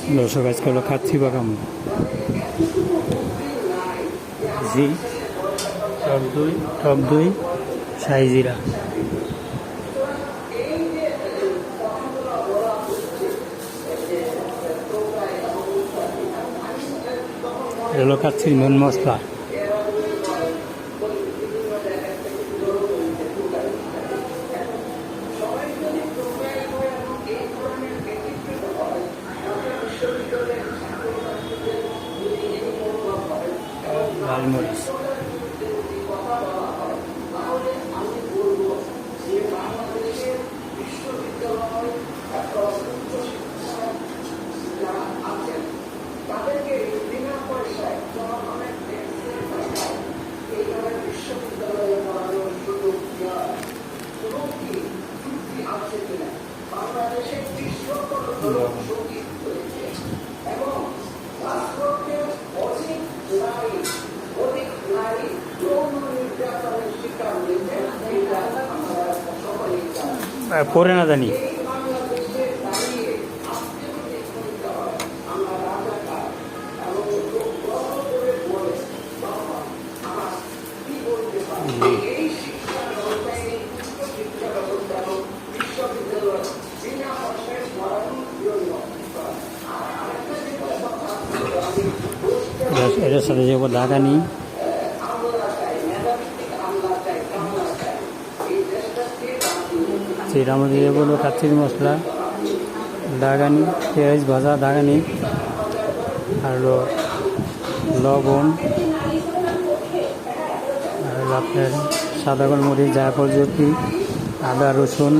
দর্শক আজকে হলো খাচ্ছি বাগাম জি টক দই শাহি জিরা এগুলো খাচ্ছি মেন মশলা লাল মরিচ পরে না জানি এটার সাথে যে দাগানি সেটার মধ্যে এগুলো কাচ্চির মশলা দাগানি পেঁয়াজ ভাজা দাগানি আর লবণ আর আপনার সাদা গোলমরিচ জায়ফল জয়িত্রী আদা রসুন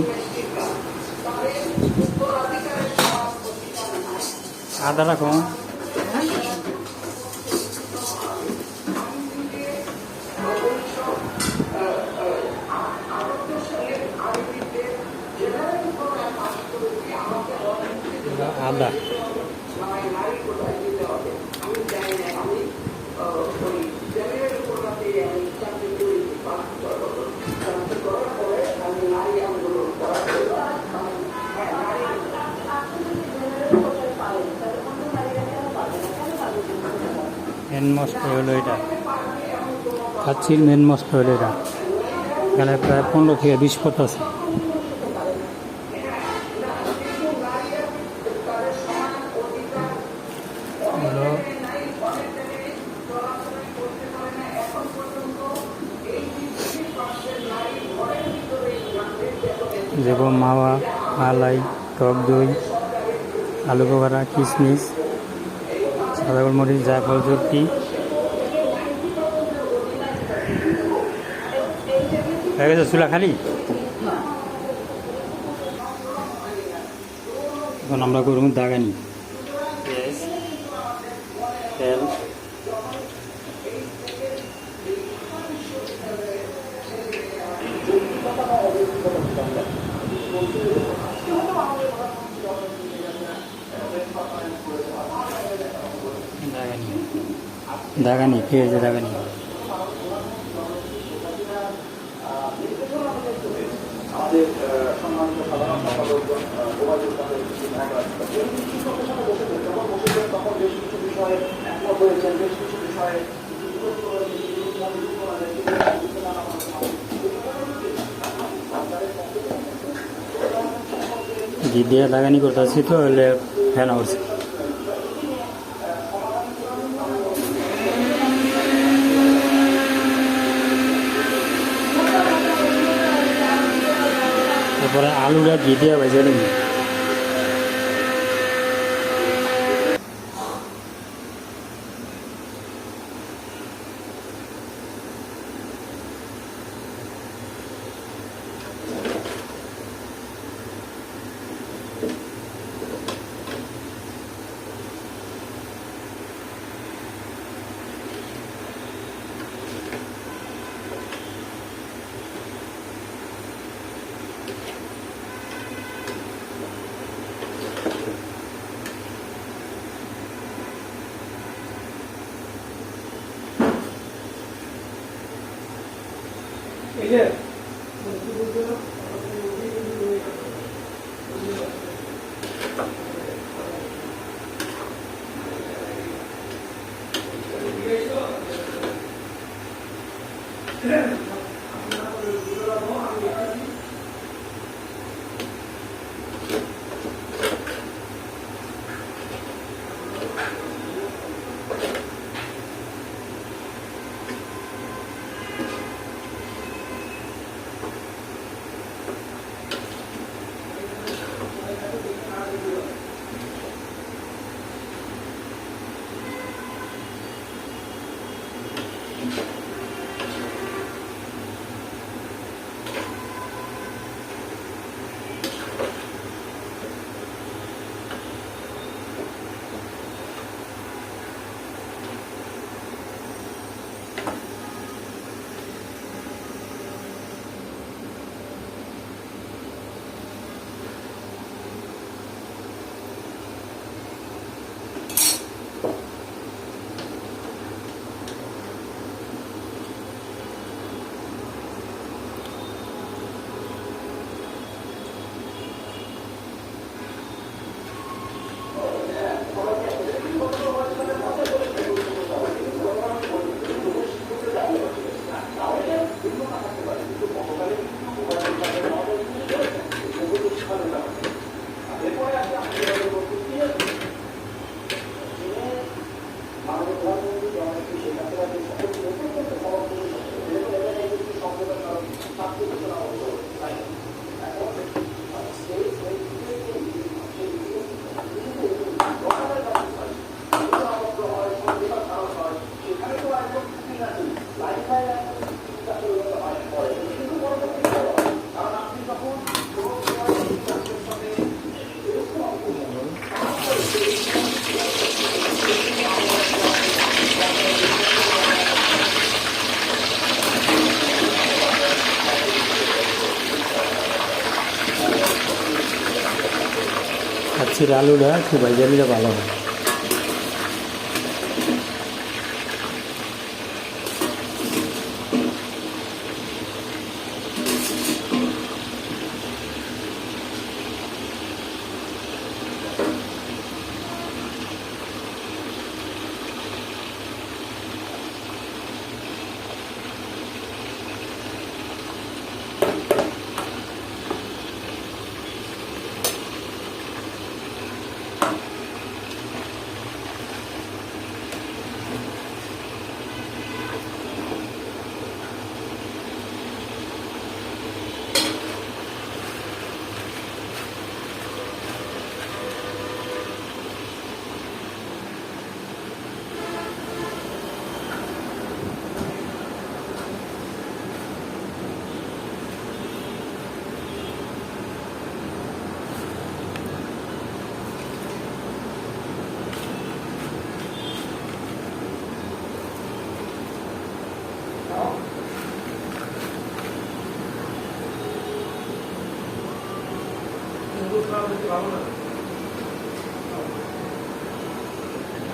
আদা রাখো আদা মেন মশলা হলো এটা খাচ্ছির মেন মশলা হলো এটা এখানে প্রায় 15 থেকে 20 পদ আছে যেমন মাওয়া মালাই টক দই আলু বোখারা কিশমিশ সাদা গোলমরিচ জায়ফল জয়িত্রী হয়ে গেছে চুলা খালি এখন আমরা করব দাগানি তেল দাগানি পেঁয়াজে দাগানি ঘি দিয়ে দাগানি করতেছি তো হলে ফ্যান উঠছে তারপরে আলুটা ঘি দিয়ে ভেজে নেব কাচ্চির আলুটা একটু ভাজা নিলে ভালো হয়।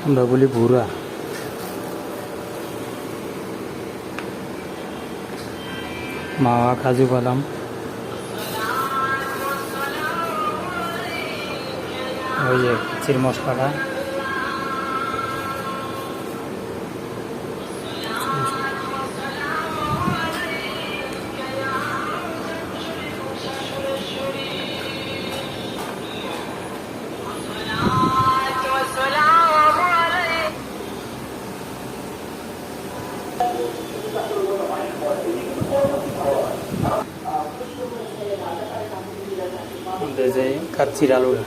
আমরা বলি ভুরা। মাওয়া, কাজু বাদাম, ওই যে কাচ্চির মশলাটা, যে কাচ্চির আলুটা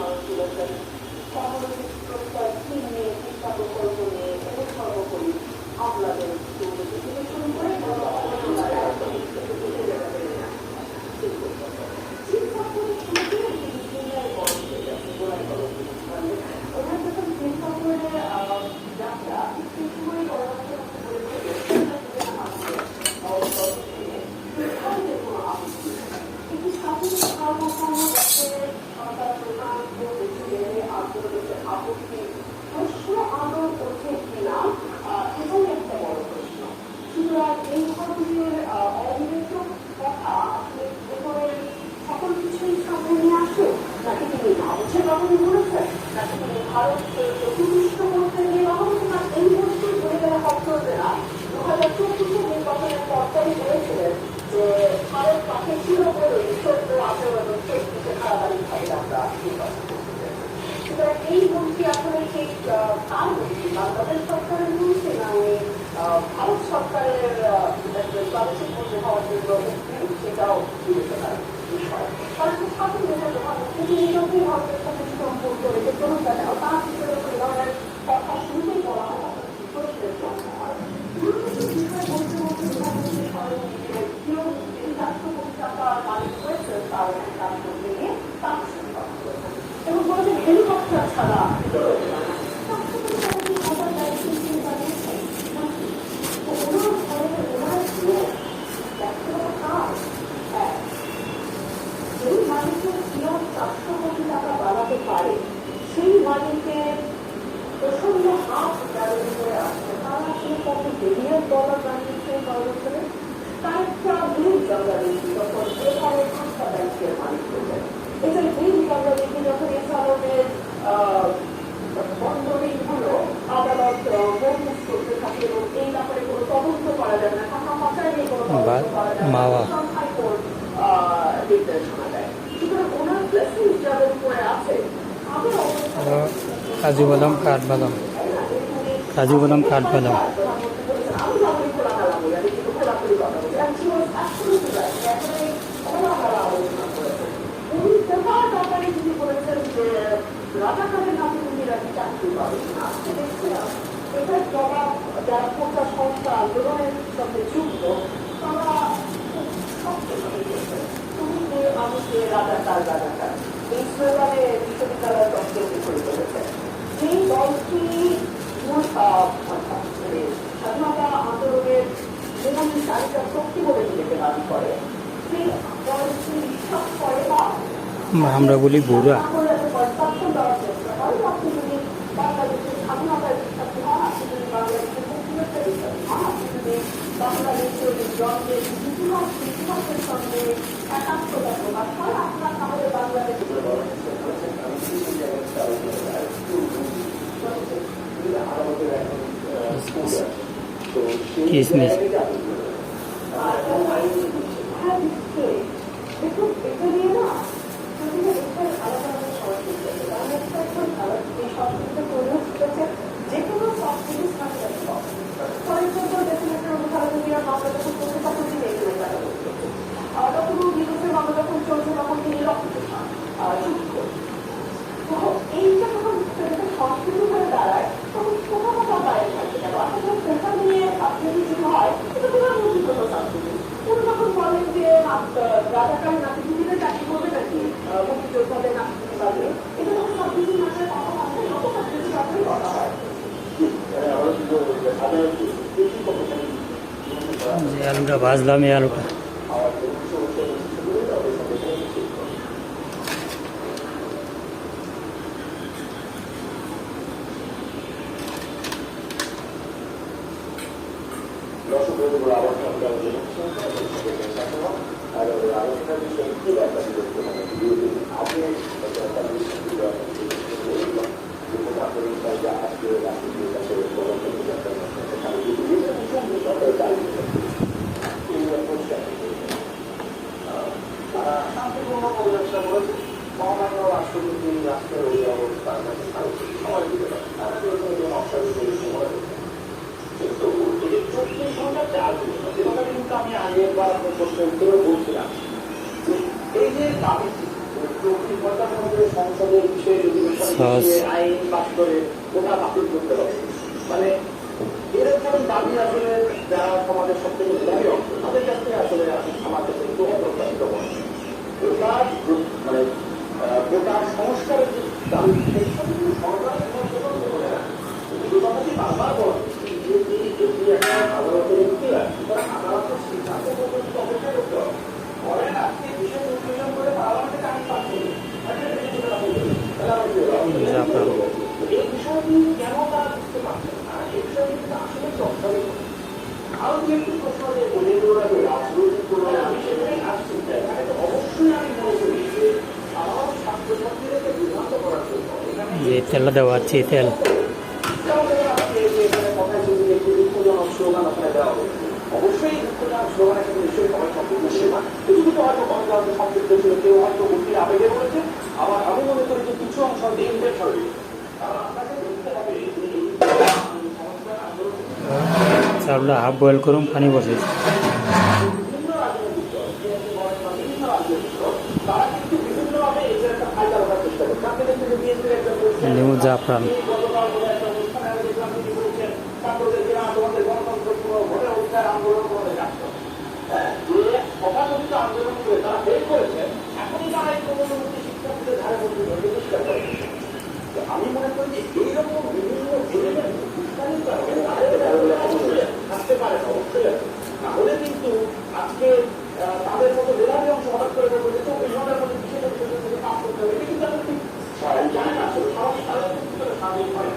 ভারত চব্বিশে নির্বাচনের পরপরই বলেছিলেন যে ভারত পাশে ছিল বলেই 14, 18 এবং 24-এ ধারাবাহিকভাবে আমরা নির্বাচন করতে। সুতরাং এই হুমকি আসলে সেই কার হুমকি, বাংলাদেশ সরকারের হুমকি না ওই ভারত সরকারের প্রাদেশিক মন্ত্রী হওয়ার জন্য সেটাও বিবেচনার বিষয়। কারণ স্বাধীন দেশের প্রধানমন্ত্রী তিনি যতই ভারতের সাথে সম্পর্ক রেখে চলুন না কেন, তার ভিতরে এই ধরনের কথা শুনতেই বলা হয় প্রশ্নের জন্ম হয়। বিষয় বলতে বলতে রাষ্ট্রপতি টাকার মালিক হয়েছে তার রাষ্ট্রপতি নিয়ে তার এবং বলেছেন হেলিকপ্টার ছাড়া যেই মালিকের কিরম 400 কোটি টাকা বাড়াতে পারে সেই মালিকের প্রচন্ড হাত যাদের উপরে আসছে তারা আসলে কত বিলিয়ন ডলার বানিয়েছে বছরে। তার একটা নিউজ আমরা দেখি যখন এখানে 5টা ব্যাংকের মালিক হয়েছে। এটা নিউজ আমরা দেখি যখন এই ধরনের বন্দরগুলো আদালত বন্দুক করতে থাকে এবং এই ব্যাপারে কোনো তদন্ত করা যাবে না, টাকা পাচার নিয়ে কোনো তদন্ত করা যাবে না, হাইকোর্ট নির্দেশনা দেয়। সুতরাং ওনার ব্লেসিং যাদের উপরে আছে কাজু বাদাম কাঠবাদাম, কাজু বাদাম কাঠবাদাম। রাজাকারের নামে তিনি চাকরি পাবেন না, দেখছিলাম এটার জবাব যারা কোটা সংস্থা আন্দোলনের সঙ্গে যুক্ত তারা তুমি যে আমি যে রাজাকার রাজাকার এই স্লোগানে বিশ্ববিদ্যালয়ের দপ্তরকে করে চলেছে। সেই দলটি স্বাধীনতা আন্দোলনের যেমন তালিকা শক্তি বলে নিজেকে দাবি করে, সেই দলটি বিশ্বাস করে বা আমরা বলি বুড়া। বাংলাদেশের স্বাধীনতার বিশ্বাসী হন, আপনি যদি বাংলাদেশের মুক্তিযুদ্ধের বিশ্বাসী হন, আপনি যদি বাংলাদেশের জন্মের ইতিহাসের সঙ্গে একাত্মতা প্রকাশ হয়, আপনার তাহলে বাংলাদেশের কিসমিস দেখুন এটা নিয়ে না আলাদা আলাদা সংস্কৃতি আছে। বাংলাদেশে এখন এই সংস্কৃতিতে পরিণত হচ্ছে যে কোনো সংস্কৃতি ফরের জন্য দেখুন একটা অনুসারীরা মামলা যখন করতে তখন তিনি এগুলো টাকা করতে তখন বিদেশের মামলা যখন চলছে তখন তিনি রক্ত যুক্ত। তো এইটা যখন সংস্কৃতি হয়ে দাঁড়ায় তখন কোথাও কোথাও বাইরে থাকতে গেল আসলে পেশা নিয়ে সংস্কৃতি যদি হয় এটা প্রধানমন্ত্রীগত সংস্কৃতি। উনি যখন বলেন যে রাজাকারের নাতিপুতিদের চাকরি করবে নাকি মুক্তিযোদ্ধাদের নাতিপুতি পাবে, এটা যখন সংস্কৃতি মাসের কথা আছে তখন সংস্কৃতি চাকরি করা হয়। যে আলুটা ভাজলাম, এই আলুটা মহামান্য রাষ্ট্রপতি রাষ্ট্রের ওই অবস্থান কিন্তু এই 24 ঘন্টার চাল কথা কিন্তু আমি আগের বার আপনার প্রশ্নের উত্তরে বলছিলাম যে এই যে দাবিটি 24 ঘন্টার মধ্যে সংসদের বিশেষ অধিবেশন আইন পাস করে ওটা বাতিল করতে হবে, মানে এরকম দাবি আসলে যারা সমাজের সব থেকে দাবি তাদের কাছ থেকে আসলে আমার কাছে প্রত্যাশিত হয়। মানে গোটা সংস্কারের যে দাবি সেই সাথে কিন্তু সরকার করে না, এই কথাটি বারবার বলে আদালতের ইতিহাস আদালতের সিদ্ধান্ত পর্যন্ত অপেক্ষা করতে হবে। পরে আজকে বিশেষ বিশ্লেষণ করে পার্লামেন্টে আইন পাস করবে, এই বিষয়টি কেন তারা বুঝতে পারছেন না, এই বিষয়টি কিন্তু আসলে চর্চাই আরো দু একটি প্রশ্ন রাজনৈতিক কোনো আমি সেখানে আসছি। এখানে তো অবশ্যই আমি মনে করি যে আমার ছাত্রছাত্রীদেরকে বিভ্রান্ত করার জন্য যে তেল দেওয়া আছে তেল কথায় যদি একটু দুঃখজনক স্লোগান আপনার দেওয়া হবে স্লোগানের সাথে নিশ্চয়ই সবাই সম্পূর্ণ সীমা কিছু কিছু হয়তো কমগ্রামে সম্পৃক্ত ছিল, কেউ হয়তো বুদ্ধির আবেগে বলেছে। আবার আমি মনে করি যে কিছু অংশ ইন্টেনশনালি, কারণ আপনাকে দেখতে হবে যে এই সংস্কার আন্দোলন চাউলটা হাফ বয়েল করুন, পানি বসে বিভিন্ন রাজনৈতিক দল, বিভিন্ন রাজনৈতিক দল, তারা কিন্তু বিভিন্নভাবে এটার একটা ফায়দা করার চেষ্টা করছে। আপনি দেখছেন যে বিএনপির একজন বলছেন, লেবু জাফরান গতকাল বলে একটা অনুষ্ঠানে আমি দেখলাম তিনি বলছেন ছাত্রদেরকে না তোমাদের গণতন্ত্র পুরো ভোটের অধিকার আন্দোলন করে রাখতে হবে। যে তথাকথিত আন্দোলন করে তারা বের করেছেন, এখনই তারা এই প্রবণতাকে শিক্ষার্থীদের ধারে বন্ধু ধরতে চেষ্টা করে। তো আমি মনে করি যে এইরকম বিভিন্ন এলিমেন্ট উস্কানির কারণে থাকতে পারে না, অবশ্যই আছে। তাহলে কিন্তু আজকে তাদের মতো মেধাবী অংশ হঠাৎ করে বলবো যে 24 ঘন্টার মধ্যে বিশেষ বিষয় থেকে কাজ করতে হবে, এটা কিন্তু আমি ঠিক সবাই জানে না, আসলে সবাই তাদের কিন্তু সামিল হয়।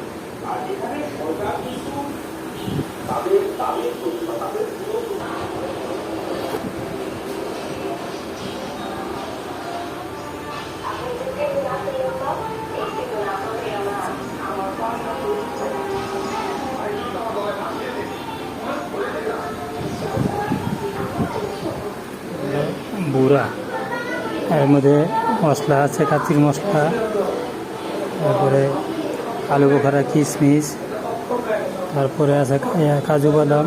আর এখানে সরকার কিন্তু তাদের তাদের বুড়া, এর মধ্যে মশলা আছে, কাতির মশলা, তারপরে আলু বোখারা, কিশমিশ, তারপরে আছে কাজু বাদাম,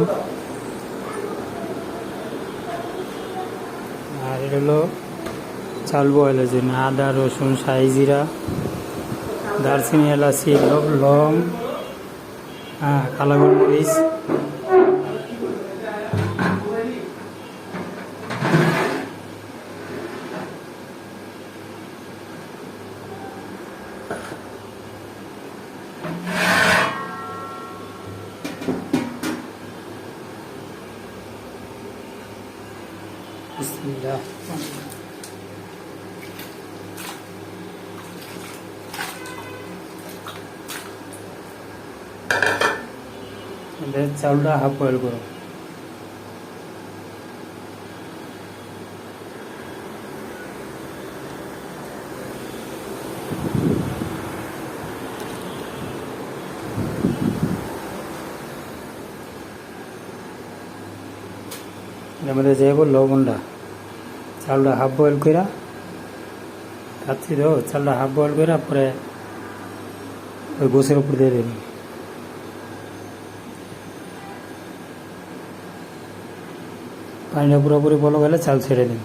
আর এটা হলো চাল বয়েলের জন্য আদা, রসুন, শাহি জিরা, দারচিনি, এলাচি, লং, কালো গোলমরিচ, বিসমিল্লাহ। চাউলটা হাফ বয়েল করো। এর মধ্যে যাইব লবণটা, চাউলটা হাফ বয়েল করে কাচ্ছি দেবো, চাউলটা হাফ বয়েল করে পরে ওই গোছের উপর দিয়ে দেবেন। পানিটা পুরোপুরি বলো গেলে চাল ছেড়ে দিন।